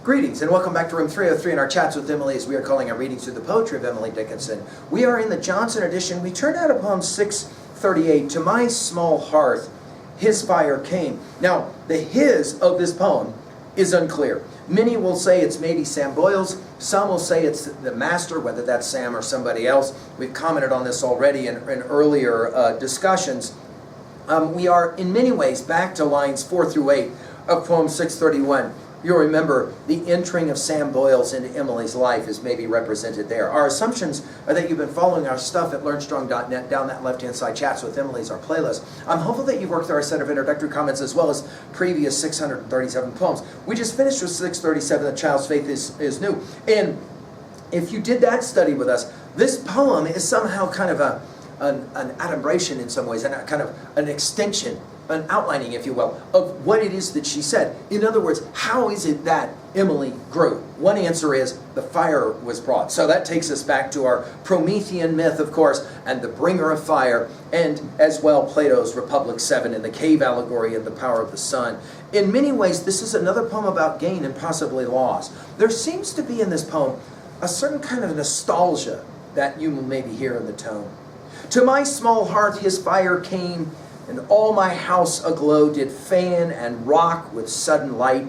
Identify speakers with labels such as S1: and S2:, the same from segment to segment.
S1: Greetings and welcome back to room 303 in our chats with Emily, as we are calling our readings through the poetry of Emily Dickinson. We are in the Johnson edition. We turned out a poem 638, To My Small Hearth, His Fire Came. Now, the his of this poem is unclear. Many will say it's maybe Sam Boyle's. Some will say it's the master, whether that's Sam or somebody else. We've commented on this already in earlier discussions. We are in many ways back to lines 4 through 8 of poem 631. You'll remember the entering of Sam Boyles into Emily's life is maybe represented there. Our assumptions are that you've been following our stuff at learnstrong.net. Down that left-hand side, Chats with Emily's our playlist. I'm hopeful that you've worked through our set of introductory comments as well as previous 637 poems. We just finished with 637, The Child's Faith is New. And if you did that study with us, this poem is somehow kind of an adumbration in some ways, and kind of an extension, an outlining, if you will, of what it is that she said. In other words, how is it that Emily grew? One answer is the fire was brought. So that takes us back to our Promethean myth, of course, and the bringer of fire, and as well Plato's Republic 7 and the cave allegory and the power of the sun. In many ways, this is another poem about gain and possibly loss. There seems to be in this poem a certain kind of nostalgia that you will maybe hear in the tone. To my small hearth his fire came, and all my house aglow did fan and rock with sudden light.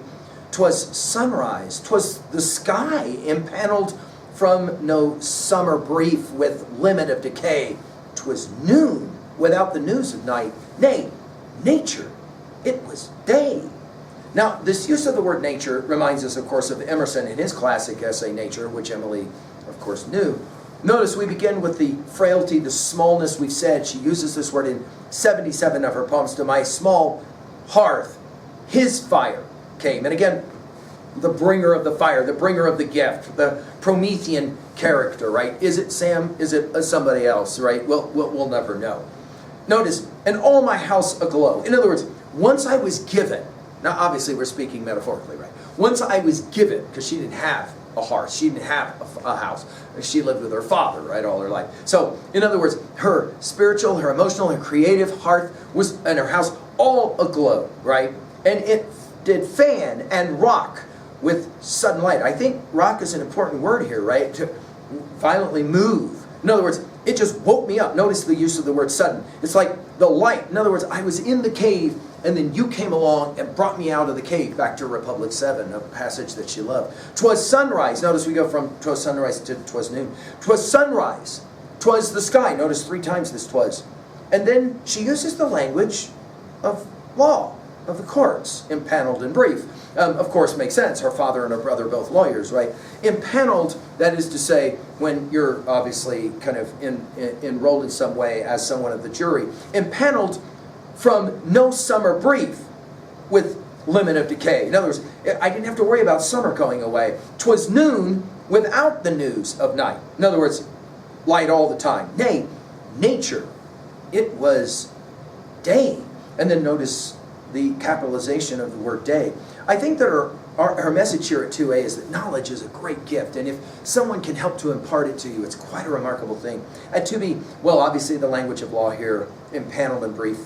S1: 'Twas sunrise, 'twas the sky impaneled from no summer brief with limit of decay. 'Twas noon without the news of night. Nay, nature, it was day. Now, this use of the word nature reminds us, of course, of Emerson in his classic essay, Nature, which Emily, of course, knew. Notice we begin with the frailty, the smallness. We've said she uses this word in 77 of her poems. To my small hearth, his fire came. And again, the bringer of the fire, the bringer of the gift, the Promethean character, right? Is it Sam? Is it somebody else, right? We'll never know. Notice, and all my house aglow. In other words, once I was given, now obviously we're speaking metaphorically, right? Once I was given, because she didn't have a hearth, she didn't have a house. She lived with her father, right, all her life. So, in other words, her spiritual, her emotional, her creative hearth was, and her house, all aglow, right? And it did fan and rock with sudden light. I think rock is an important word here, right? To violently move. In other words, it just woke me up. Notice the use of the word sudden. It's like the light. In other words, I was in the cave, and then you came along and brought me out of the cave, back to Republic 7, a passage that she loved. 'Twas sunrise. Notice we go from 'twas sunrise to 'twas noon. 'Twas sunrise. 'Twas the sky. Notice 3 times this 'twas. And then she uses the language of law, of the courts, impaneled in brief. Of course, makes sense. Her father and her brother, both lawyers, right? Impaneled, that is to say, when you're obviously kind of enrolled in some way as someone of the jury. Impaneled from no summer brief with limit of decay. In other words, I didn't have to worry about summer going away. 'Twas noon without the news of night. In other words, light all the time. Nay, nature, it was day. And then notice the capitalization of the word day. I think that her message here at 2A is that knowledge is a great gift, and if someone can help to impart it to you, it's quite a remarkable thing. At 2B, well, obviously the language of law here, impaneled and brief,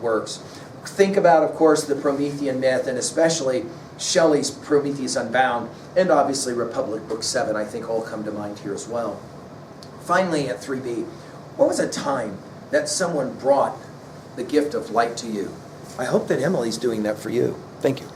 S1: works. Think about, of course, the Promethean myth, and especially Shelley's Prometheus Unbound, and obviously Republic Book 7, I think all come to mind here as well. Finally, at 3B, what was a time that someone brought the gift of light to you? I hope that Emily's doing that for you. Thank you.